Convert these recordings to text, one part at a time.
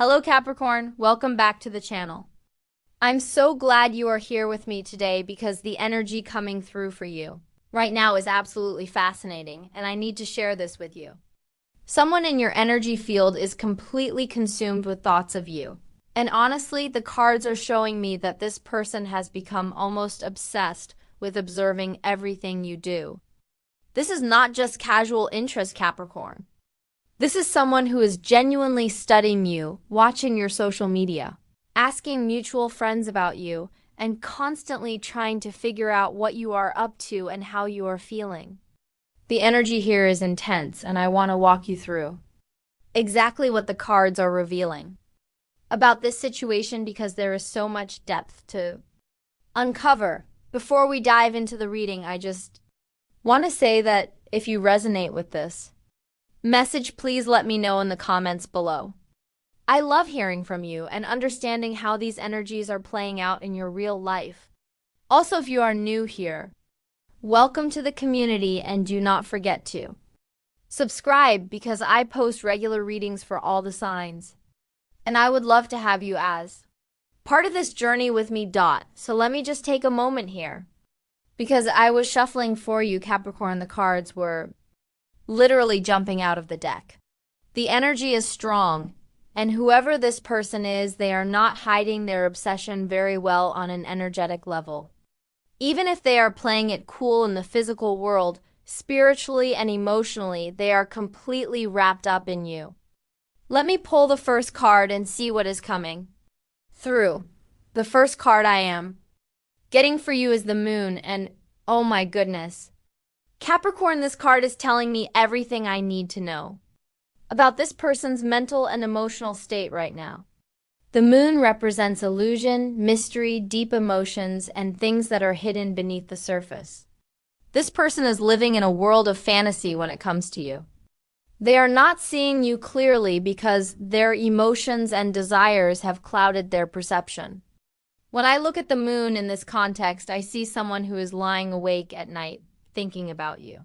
Hello Capricorn, welcome back to the channel. I'm so glad you are here with me today because the energy coming through for you right now is absolutely fascinating, and I need to share this with you. Someone in your energy field is completely consumed with thoughts of you. And honestly, the cards are showing me that this person has become almost obsessed with observing everything you do. This is not just casual interest, Capricorn. This is someone who is genuinely studying you, watching your social media, asking mutual friends about you, and constantly trying to figure out what you are up to and how you are feeling. The energy here is intense, and I want to walk you through exactly what the cards are revealing about this situation because there is so much depth to uncover. Before we dive into the reading, I just want to say that if you resonate with this message, please let me know in the comments below. I love hearing from you and understanding how these energies are playing out in your real life. Also, if you are new here, welcome to the community and do not forget to subscribe because I post regular readings for all the signs. And I would love to have you as part of this journey with me. So let me just take a moment here. Because I was shuffling for you, Capricorn, the cards were literally jumping out of the deck. The energy is strong, and whoever this person is, they are not hiding their obsession very well on an energetic level. Even if they are playing it cool in the physical world, spiritually and emotionally, they are completely wrapped up in you. Let me pull the first card and see what is coming through. The first card I am getting for you is the Moon, and oh my goodness. Capricorn, this card is telling me everything I need to know about this person's mental and emotional state right now. The Moon represents illusion, mystery, deep emotions, and things that are hidden beneath the surface. This person is living in a world of fantasy when it comes to you. They are not seeing you clearly because their emotions and desires have clouded their perception. When I look at the Moon in this context, I see someone who is lying awake at night, thinking about you,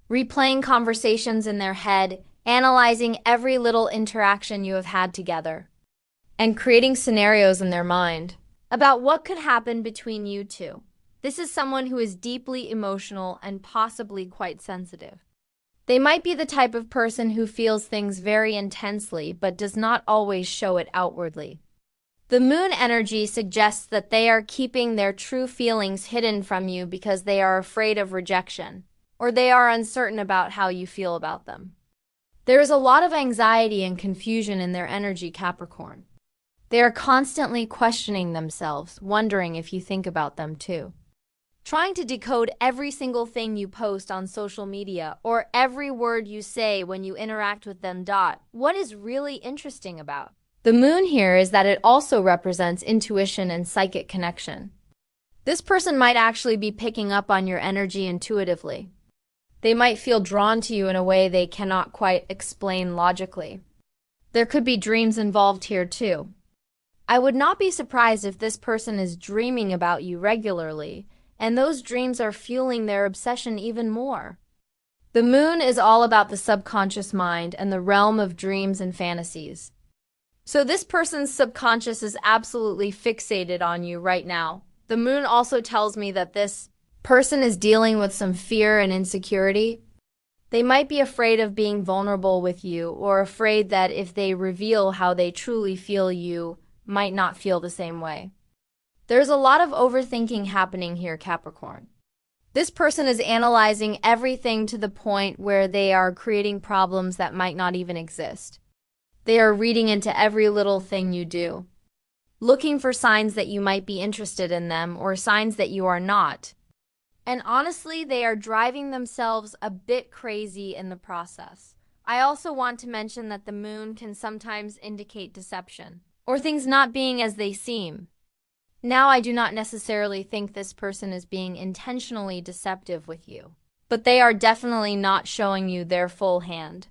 replaying conversations in their head, analyzing every little interaction you have had together, and creating scenarios in their mind about what could happen between you two. This is someone who is deeply emotional and possibly quite sensitive. They might be the type of person who feels things very intensely but does not always show it outwardly. The Moon energy suggests that they are keeping their true feelings hidden from you because they are afraid of rejection, or they are uncertain about how you feel about them. There is a lot of anxiety and confusion in their energy, Capricorn. They are constantly questioning themselves, wondering if you think about them too. Trying to decode every single thing you post on social media or every word you say when you interact with them. What is really interesting about the Moon here is that it also represents intuition and psychic connection. This person might actually be picking up on your energy intuitively. They might feel drawn to you in a way they cannot quite explain logically. There could be dreams involved here too. I would not be surprised if this person is dreaming about you regularly, and those dreams are fueling their obsession even more. The Moon is all about the subconscious mind and the realm of dreams and fantasies. So this person's subconscious is absolutely fixated on you right now. The Moon also tells me that this person is dealing with some fear and insecurity. They might be afraid of being vulnerable with you, or afraid that if they reveal how they truly feel, you might not feel the same way. There's a lot of overthinking happening here, Capricorn. This person is analyzing everything to the point where they are creating problems that might not even exist. They are reading into every little thing you do, looking for signs that you might be interested in them or signs that you are not. And honestly, they are driving themselves a bit crazy in the process. I also want to mention that the Moon can sometimes indicate deception or things not being as they seem. Now, I do not necessarily think this person is being intentionally deceptive with you, but they are definitely not showing you their full hand.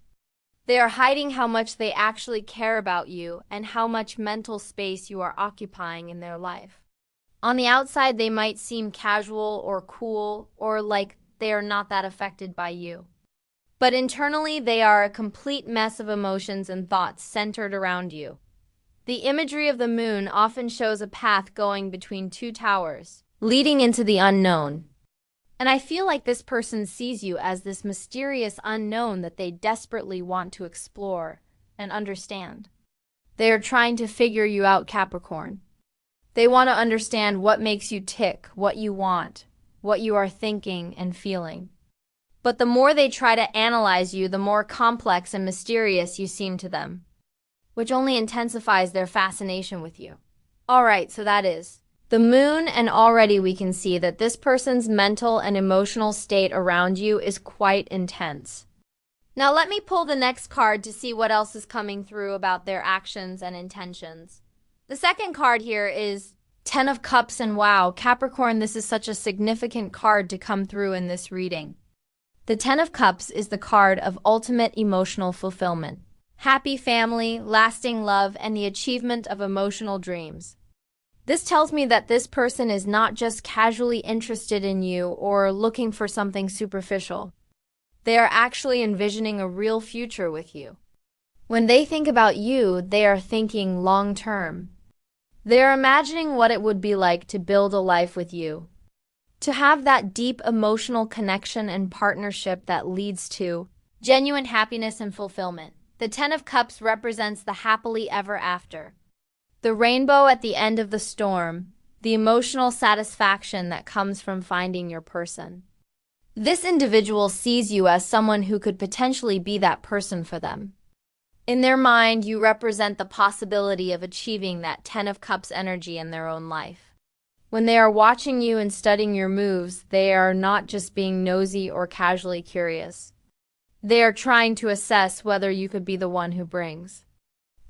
They are hiding how much they actually care about you and how much mental space you are occupying in their life. On the outside, they might seem casual or cool or like they are not that affected by you. But internally, they are a complete mess of emotions and thoughts centered around you. The imagery of the moon often shows a path going between two towers, leading into the unknown. And I feel like this person sees you as this mysterious unknown that they desperately want to explore and understand. They are trying to figure you out, Capricorn. They want to understand what makes you tick, what you want, what you are thinking and feeling. But the more they try to analyze you, the more complex and mysterious you seem to them, which only intensifies their fascination with you. Alright, so that is the moon, and already we can see that this person's mental and emotional state around you is quite intense. Now let me pull the next card to see what else is coming through about their actions and intentions. The second card here is Ten of Cups, and wow, Capricorn, this is such a significant card to come through in this reading. The Ten of Cups is the card of ultimate emotional fulfillment, happy family, lasting love, and the achievement of emotional dreams. This tells me that this person is not just casually interested in you or looking for something superficial. They are actually envisioning a real future with you. When they think about you, they are thinking long-term. They are imagining what it would be like to build a life with you, to have that deep emotional connection and partnership that leads to genuine happiness and fulfillment. The Ten of Cups represents the happily ever after, the rainbow at the end of the storm, the emotional satisfaction that comes from finding your person. This individual sees you as someone who could potentially be that person for them. In their mind, you represent the possibility of achieving that Ten of Cups energy in their own life. When they are watching you and studying your moves, they are not just being nosy or casually curious. They are trying to assess whether you could be the one who brings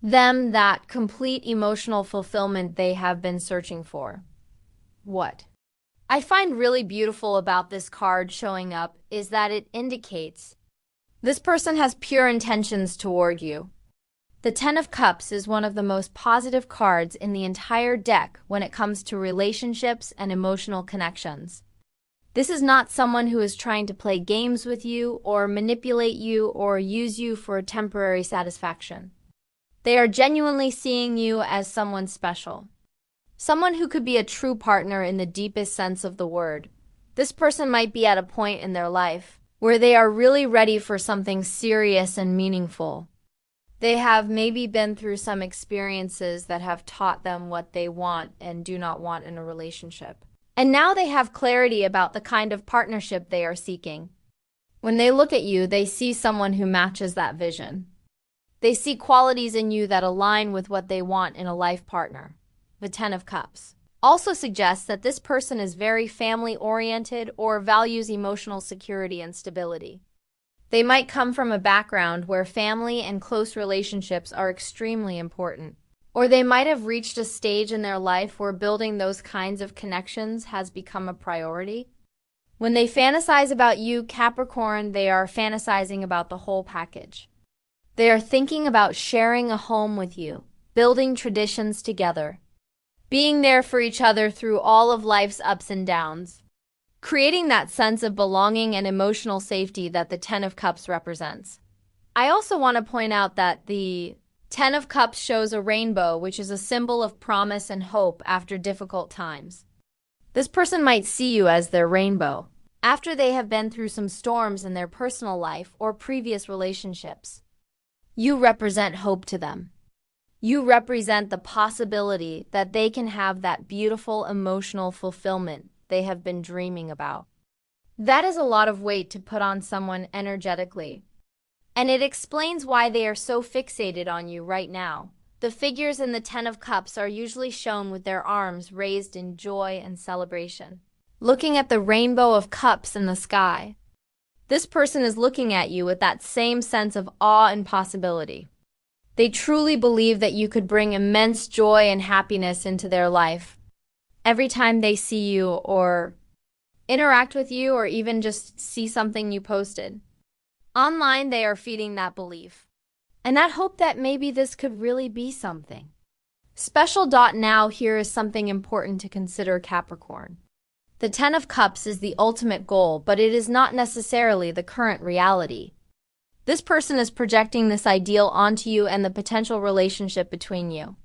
them that complete emotional fulfillment they have been searching for. What I find really beautiful about this card showing up is that it indicates this person has pure intentions toward you. The Ten of Cups is one of the most positive cards in the entire deck when it comes to relationships and emotional connections. This is not someone who is trying to play games with you or manipulate you or use you for temporary satisfaction. They are genuinely seeing you as someone special, someone who could be a true partner in the deepest sense of the word. This person might be at a point in their life where they are really ready for something serious and meaningful. They have maybe been through some experiences that have taught them what they want and do not want in a relationship. And now they have clarity about the kind of partnership they are seeking. When they look at you, they see someone who matches that vision. They see qualities in you that align with what they want in a life partner. The Ten of Cups also suggests that this person is very family-oriented or values emotional security and stability. They might come from a background where family and close relationships are extremely important. Or they might have reached a stage in their life where building those kinds of connections has become a priority. When they fantasize about you, Capricorn, they are fantasizing about the whole package. They are thinking about sharing a home with you, building traditions together, being there for each other through all of life's ups and downs, creating that sense of belonging and emotional safety that the Ten of Cups represents. I also want to point out that the Ten of Cups shows a rainbow, which is a symbol of promise and hope after difficult times. This person might see you as their rainbow after they have been through some storms in their personal life or previous relationships. You represent hope to them. You represent the possibility that they can have that beautiful emotional fulfillment they have been dreaming about. That is a lot of weight to put on someone energetically. And it explains why they are so fixated on you right now. The figures in the Ten of Cups are usually shown with their arms raised in joy and celebration, looking at the rainbow of cups in the sky. This person is looking at you with that same sense of awe and possibility. They truly believe that you could bring immense joy and happiness into their life every time they see you or interact with you or even just see something you posted. Online, they are feeding that belief and that hope that maybe this could really be something special. Now, here is something important to consider, Capricorn. The Ten of Cups is the ultimate goal, but it is not necessarily the current reality. This person is projecting this ideal onto you and the potential relationship between you.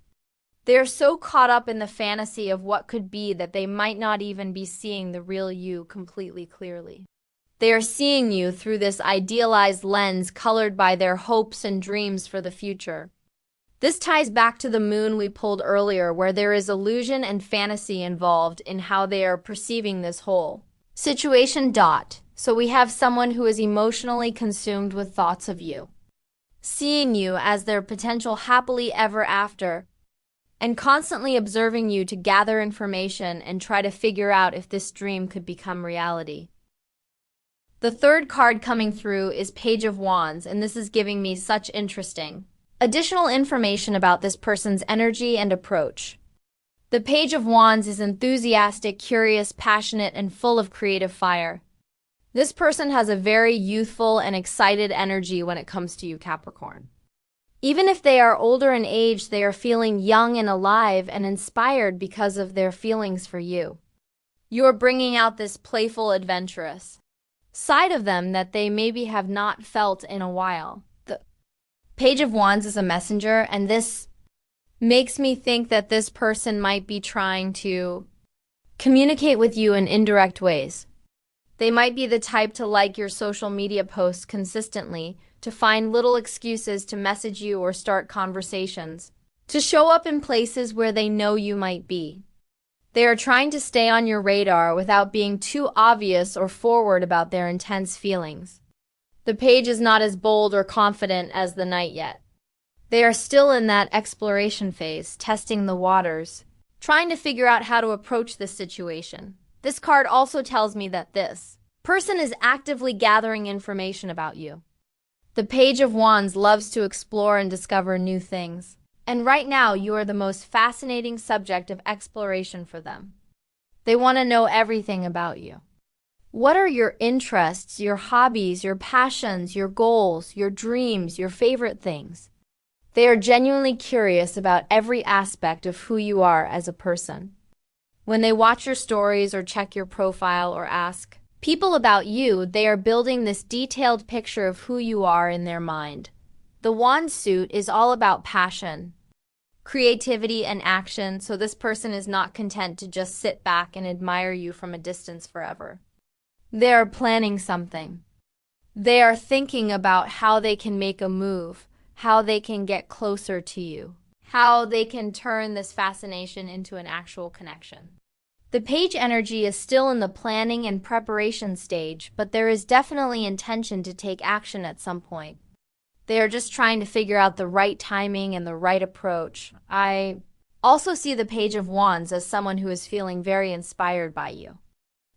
They are so caught up in the fantasy of what could be that they might not even be seeing the real you completely clearly. They are seeing you through this idealized lens colored by their hopes and dreams for the future. This ties back to the moon we pulled earlier, where there is illusion and fantasy involved in how they are perceiving this whole situation. So we have someone who is emotionally consumed with thoughts of you, seeing you as their potential happily ever after, and constantly observing you to gather information and try to figure out if this dream could become reality. The third card coming through is Page of Wands, and this is giving me such interesting additional information about this person's energy and approach. The Page of Wands is enthusiastic, curious, passionate, and full of creative fire. This person has a very youthful and excited energy when it comes to you, Capricorn. Even if they are older in age, they are feeling young and alive and inspired because of their feelings for you. You are bringing out this playful, adventurous side of them that they maybe have not felt in a while. The Page of Wands is a messenger, and this makes me think that this person might be trying to communicate with you in indirect ways. They might be the type to like your social media posts consistently, to find little excuses to message you or start conversations, to show up in places where they know you might be. They are trying to stay on your radar without being too obvious or forward about their intense feelings. The Page is not as bold or confident as the Knight yet. They are still in that exploration phase, testing the waters, trying to figure out how to approach this situation. This card also tells me that this person is actively gathering information about you. The Page of Wands loves to explore and discover new things. And right now, you are the most fascinating subject of exploration for them. They want to know everything about you. What are your interests, your hobbies, your passions, your goals, your dreams, your favorite things? They are genuinely curious about every aspect of who you are as a person. When they watch your stories or check your profile or ask people about you, they are building this detailed picture of who you are in their mind. The Wand suit is all about passion, creativity, and action, so this person is not content to just sit back and admire you from a distance forever. They are planning something. They are thinking about how they can make a move, how they can get closer to you, how they can turn this fascination into an actual connection. The Page energy is still in the planning and preparation stage, but there is definitely intention to take action at some point. They are just trying to figure out the right timing and the right approach. I also see the Page of Wands as someone who is feeling very inspired by you.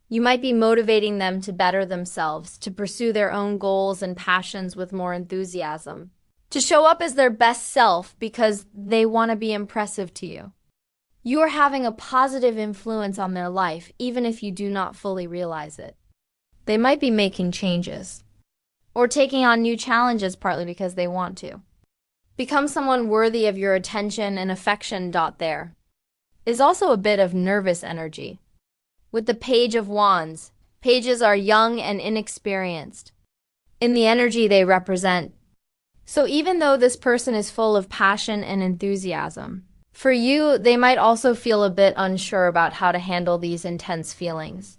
You might be motivating them to better themselves, to pursue their own goals and passions with more enthusiasm, to show up as their best self because they want to be impressive to you. You are having a positive influence on their life, even if you do not fully realize it. They might be making changes or taking on new challenges partly because they want to become someone worthy of your attention and affection. There is also a bit of nervous energy. With the Page of Wands, pages are young and inexperienced in the energy they represent. So even though this person is full of passion and enthusiasm, for you, they might also feel a bit unsure about how to handle these intense feelings.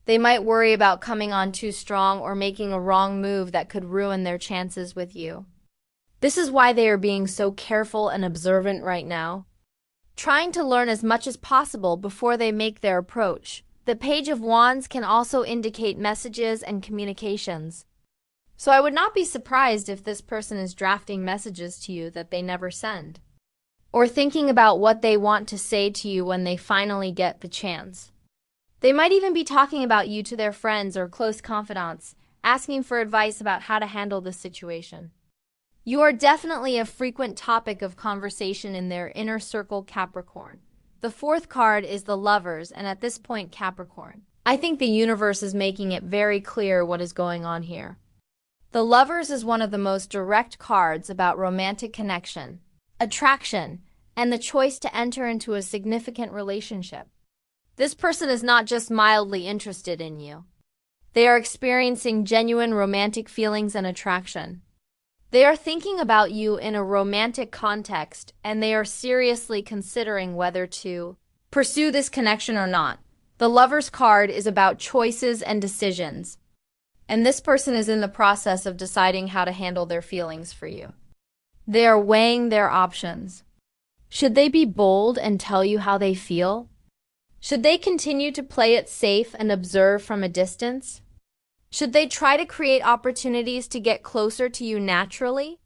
They might worry about coming on too strong or making a wrong move that could ruin their chances with you. This is why they are being so careful and observant right now, trying to learn as much as possible before they make their approach. The Page of Wands can also indicate messages and communications. So I would not be surprised if this person is drafting messages to you that they never send, or thinking about what they want to say to you when they finally get the chance. They might even be talking about you to their friends or close confidants, asking for advice about how to handle this situation. You are definitely a frequent topic of conversation in their inner circle, Capricorn. The fourth card is the Lovers, and at this point, Capricorn, I think the universe is making it very clear what is going on here. The Lovers is one of the most direct cards about romantic connection, attraction, and the choice to enter into a significant relationship. This person is not just mildly interested in you. They are experiencing genuine romantic feelings and attraction. They are thinking about you in a romantic context, and they are seriously considering whether to pursue this connection or not. The Lover's card is about choices and decisions, and this person is in the process of deciding how to handle their feelings for you. They are weighing their options. Should they be bold and tell you how they feel? Should they continue to play it safe and observe from a distance? Should they try to create opportunities to get closer to you naturally?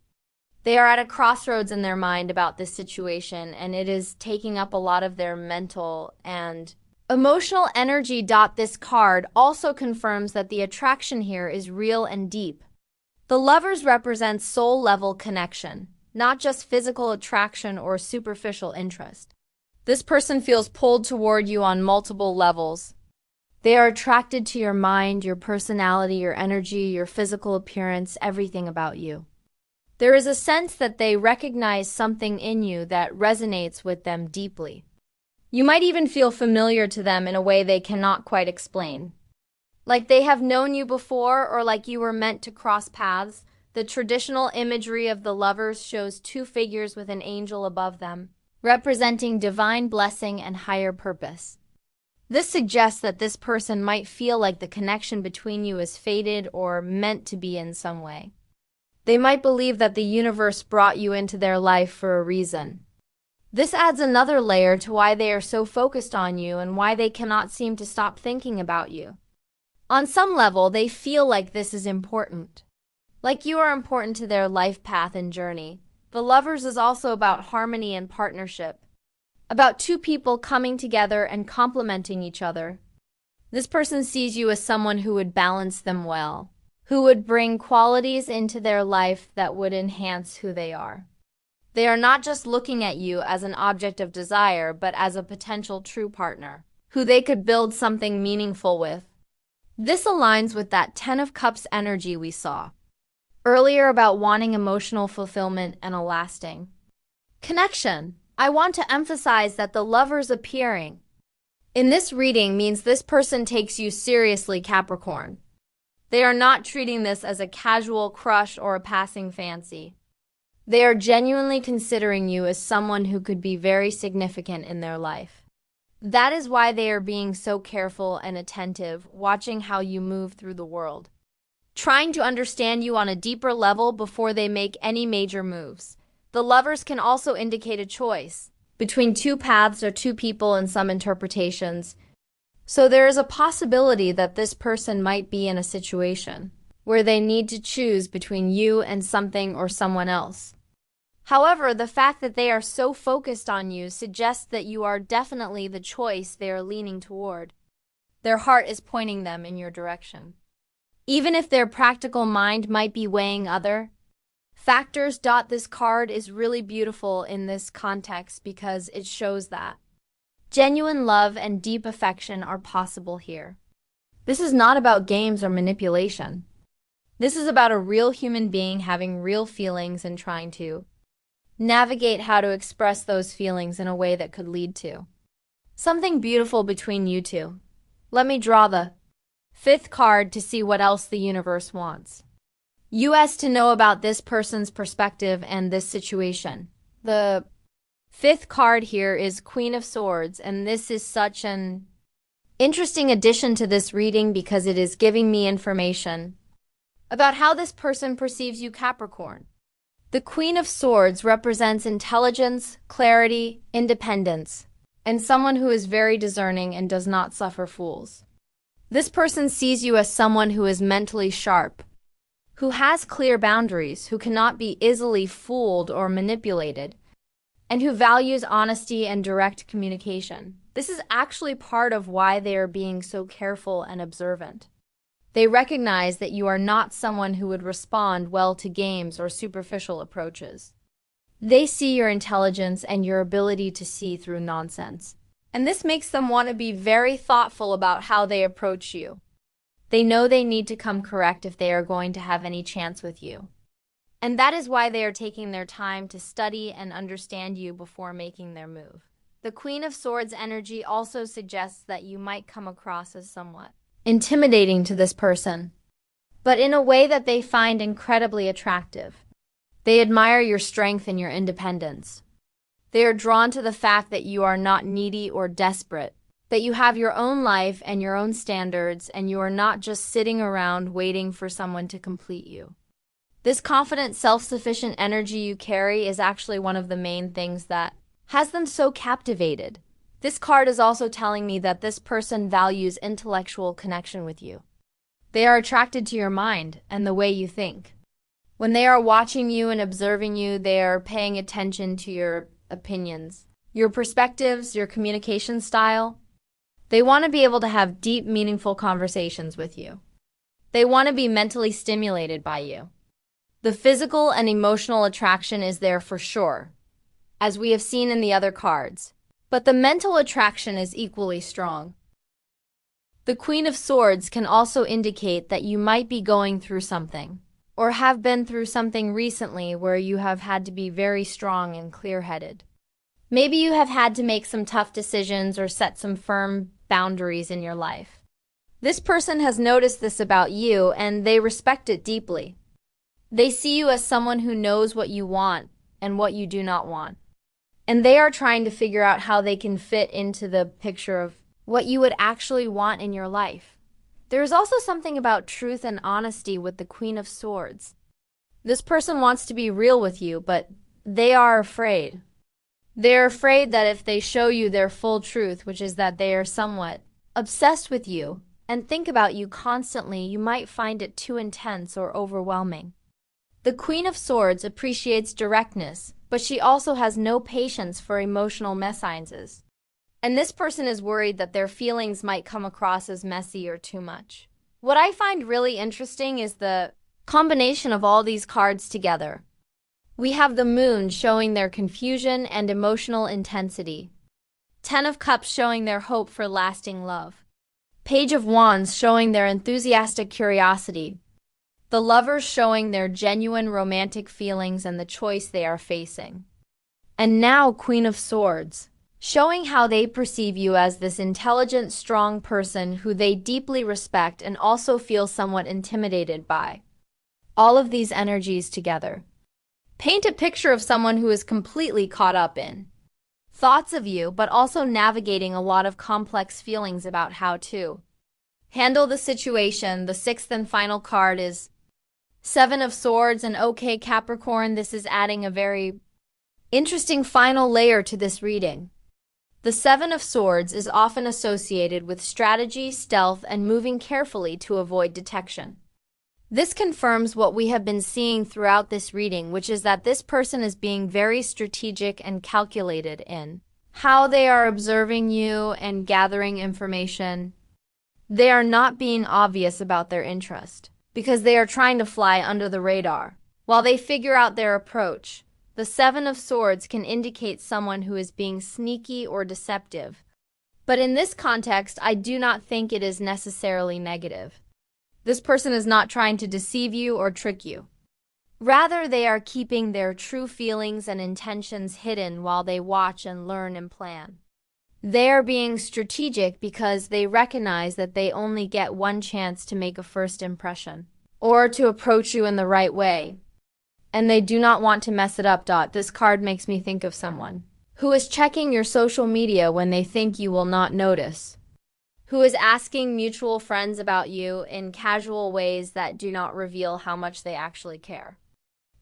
They are at a crossroads in their mind about this situation, and it is taking up a lot of their mental and emotional energy. This card also confirms that the attraction here is real and deep. The Lovers represent soul-level connection, not just physical attraction or superficial interest. This person feels pulled toward you on multiple levels. They are attracted to your mind, your personality, your energy, your physical appearance, everything about you. There is a sense that they recognize something in you that resonates with them deeply. You might even feel familiar to them in a way they cannot quite explain. Like they have known you before, or like you were meant to cross paths. The traditional imagery of the Lovers shows two figures with an angel above them, representing divine blessing and higher purpose. This suggests that this person might feel like the connection between you is fated or meant to be in some way. They might believe that the universe brought you into their life for a reason. This adds another layer to why they are so focused on you and why they cannot seem to stop thinking about you. On some level, they feel like this is important. Like you are important to their life path and journey. The Lovers is also about harmony and partnership, about two people coming together and complementing each other. This person sees you as someone who would balance them well, who would bring qualities into their life that would enhance who they are. They are not just looking at you as an object of desire, but as a potential true partner, who they could build something meaningful with. This aligns with that Ten of Cups energy we saw earlier about wanting emotional fulfillment and a lasting connection. I want to emphasize that the Lovers appearing in this reading means this person takes you seriously, Capricorn. They are not treating this as a casual crush or a passing fancy. They are genuinely considering you as someone who could be very significant in their life. That is why they are being so careful and attentive, watching how you move through the world, trying to understand you on a deeper level before they make any major moves. The Lovers can also indicate a choice between two paths or two people in some interpretations. So there is a possibility that this person might be in a situation where they need to choose between you and something or someone else. However, the fact that they are so focused on you suggests that you are definitely the choice they are leaning toward. Their heart is pointing them in your direction, even if their practical mind might be weighing other factors. This card is really beautiful in this context because it shows that genuine love and deep affection are possible here. This is not about games or manipulation. This is about a real human being having real feelings and trying to navigate how to express those feelings in a way that could lead to something beautiful between you two. Let me draw the fifth card to see what else the universe wants us to know about this person's perspective and this situation. The fifth card here is Queen of Swords, and this is such an interesting addition to this reading because it is giving me information about how this person perceives you, Capricorn. The Queen of Swords represents intelligence, clarity, independence, and someone who is very discerning and does not suffer fools. This person sees you as someone who is mentally sharp, who has clear boundaries, who cannot be easily fooled or manipulated, and who values honesty and direct communication. This is actually part of why they are being so careful and observant. They recognize that you are not someone who would respond well to games or superficial approaches. They see your intelligence and your ability to see through nonsense, and this makes them want to be very thoughtful about how they approach you. They know they need to come correct if they are going to have any chance with you. And that is why they are taking their time to study and understand you before making their move. The Queen of Swords energy also suggests that you might come across as somewhat intimidating to this person, but in a way that they find incredibly attractive. They admire your strength and your independence. They are drawn to the fact that you are not needy or desperate, that you have your own life and your own standards, and you are not just sitting around waiting for someone to complete you. This confident, self-sufficient energy you carry is actually one of the main things that has them so captivated. This card is also telling me that this person values intellectual connection with you. They are attracted to your mind and the way you think. When they are watching you and observing you, they are paying attention to your opinions, your perspectives, your communication style. They want to be able to have deep, meaningful conversations with you. They want to be mentally stimulated by you. The physical and emotional attraction is there for sure, as we have seen in the other cards, but the mental attraction is equally strong. The Queen of Swords can also indicate that you might be going through something, or have been through something recently where you have had to be very strong and clear-headed. Maybe you have had to make some tough decisions or set some firm boundaries in your life. This person has noticed this about you, and they respect it deeply. They see you as someone who knows what you want and what you do not want. And they are trying to figure out how they can fit into the picture of what you would actually want in your life. There is also something about truth and honesty with the Queen of Swords. This person wants to be real with you, but they are afraid. They are afraid that if they show you their full truth, which is that they are somewhat obsessed with you and think about you constantly, you might find it too intense or overwhelming. The Queen of Swords appreciates directness, but she also has no patience for emotional messages. And this person is worried that their feelings might come across as messy or too much. What I find really interesting is the combination of all these cards together. We have the Moon showing their confusion and emotional intensity. Ten of Cups showing their hope for lasting love. Page of Wands showing their enthusiastic curiosity. The Lovers showing their genuine romantic feelings and the choice they are facing. And now Queen of Swords, showing how they perceive you as this intelligent, strong person who they deeply respect and also feel somewhat intimidated by. All of these energies together paint a picture of someone who is completely caught up in thoughts of you, but also navigating a lot of complex feelings about how to handle the situation. The sixth and final card is Seven of Swords, and okay, Capricorn, this is adding a very interesting final layer to this reading. The Seven of Swords is often associated with strategy, stealth, and moving carefully to avoid detection. This confirms what we have been seeing throughout this reading, which is that this person is being very strategic and calculated in how they are observing you and gathering information. They are not being obvious about their interest, because they are trying to fly under the radar while they figure out their approach. The Seven of Swords can indicate someone who is being sneaky or deceptive. But in this context, I do not think it is necessarily negative. This person is not trying to deceive you or trick you. Rather, they are keeping their true feelings and intentions hidden while they watch and learn and plan. They are being strategic because they recognize that they only get one chance to make a first impression, or to approach you in the right way. And they do not want to mess it up. This card makes me think of someone who is checking your social media when they think you will not notice, who is asking mutual friends about you in casual ways that do not reveal how much they actually care,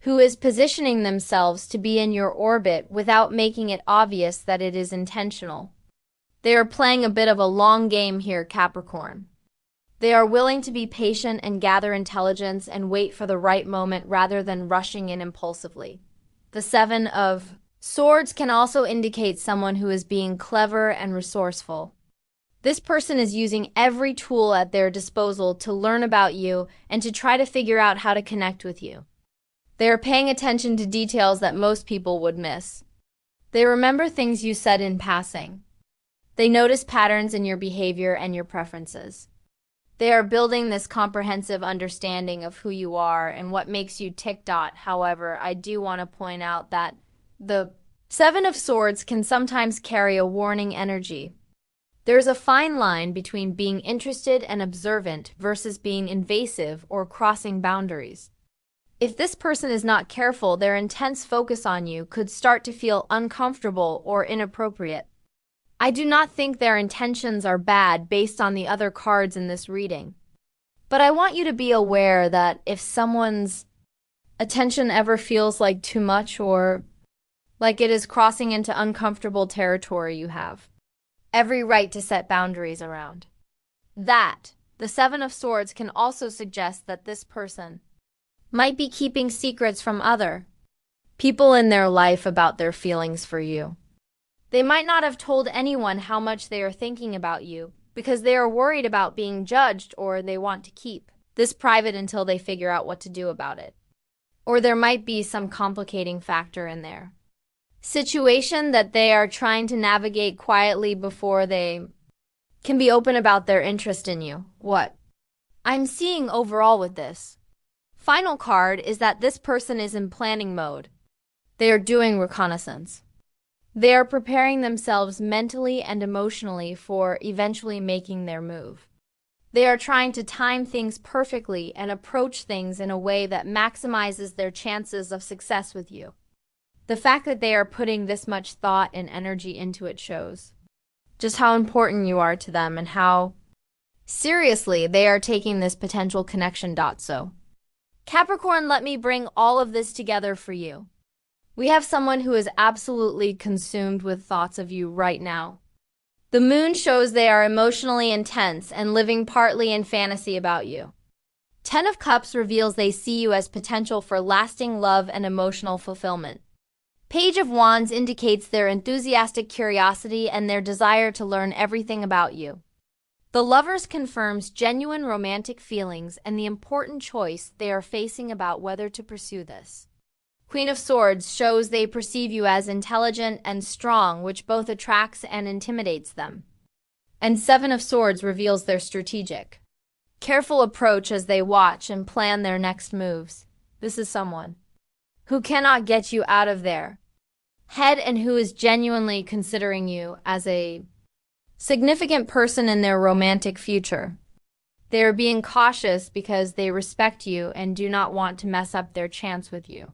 who is positioning themselves to be in your orbit without making it obvious that it is intentional. They are playing a bit of a long game here, Capricorn. They are willing to be patient and gather intelligence and wait for the right moment rather than rushing in impulsively. The Seven of Swords can also indicate someone who is being clever and resourceful. This person is using every tool at their disposal to learn about you and to try to figure out how to connect with you. They are paying attention to details that most people would miss. They remember things you said in passing. They notice patterns in your behavior and your preferences. They are building this comprehensive understanding of who you are and what makes you tick. However, I do want to point out that the Seven of Swords can sometimes carry a warning energy. There's a fine line between being interested and observant versus being invasive or crossing boundaries. If this person is not careful, their intense focus on you could start to feel uncomfortable or inappropriate. I do not think their intentions are bad based on the other cards in this reading. But I want you to be aware that if someone's attention ever feels like too much or like it is crossing into uncomfortable territory, you have every right to set boundaries around that. The Seven of Swords can also suggest that this person might be keeping secrets from other people in their life about their feelings for you. They might not have told anyone how much they are thinking about you because they are worried about being judged, or they want to keep this private until they figure out what to do about it. Or there might be some complicating factor in their situation that they are trying to navigate quietly before they can be open about their interest in you. What I'm seeing overall with this final card is that this person is in planning mode. They are doing reconnaissance. They are preparing themselves mentally and emotionally for eventually making their move. They are trying to time things perfectly and approach things in a way that maximizes their chances of success with you. The fact that they are putting this much thought and energy into it shows just how important you are to them and how seriously they are taking this potential connection. So, Capricorn, let me bring all of this together for you. We have someone who is absolutely consumed with thoughts of you right now. The moon shows they are emotionally intense and living partly in fantasy about you. Ten of Cups reveals they see you as potential for lasting love and emotional fulfillment. Page of Wands indicates their enthusiastic curiosity and their desire to learn everything about you. The Lovers confirms genuine romantic feelings and the important choice they are facing about whether to pursue this. Queen of Swords shows they perceive you as intelligent and strong, which both attracts and intimidates them. And Seven of Swords reveals their strategic, careful approach as they watch and plan their next moves. This is someone who cannot get you out of their head and who is genuinely considering you as a significant person in their romantic future. They are being cautious because they respect you and do not want to mess up their chance with you.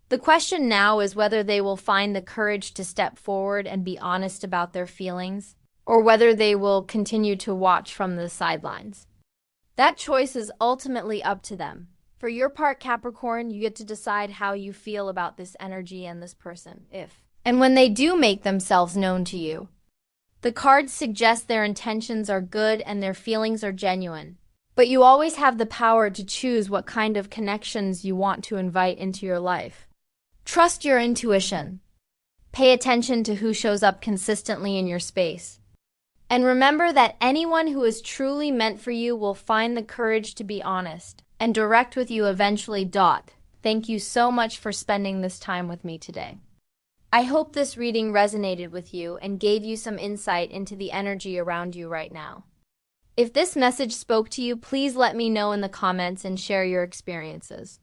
The question now is whether they will find the courage to step forward and be honest about their feelings, or whether they will continue to watch from the sidelines. That choice is ultimately up to them. For your part, Capricorn, you get to decide how you feel about this energy and this person, if and when they do make themselves known to you. The cards suggest their intentions are good and their feelings are genuine, but you always have the power to choose what kind of connections you want to invite into your life. Trust your intuition. Pay attention to who shows up consistently in your space. And remember that anyone who is truly meant for you will find the courage to be honest and direct with you eventually. Thank you so much for spending this time with me today. I hope this reading resonated with you and gave you some insight into the energy around you right now. If this message spoke to you, please let me know in the comments and share your experiences.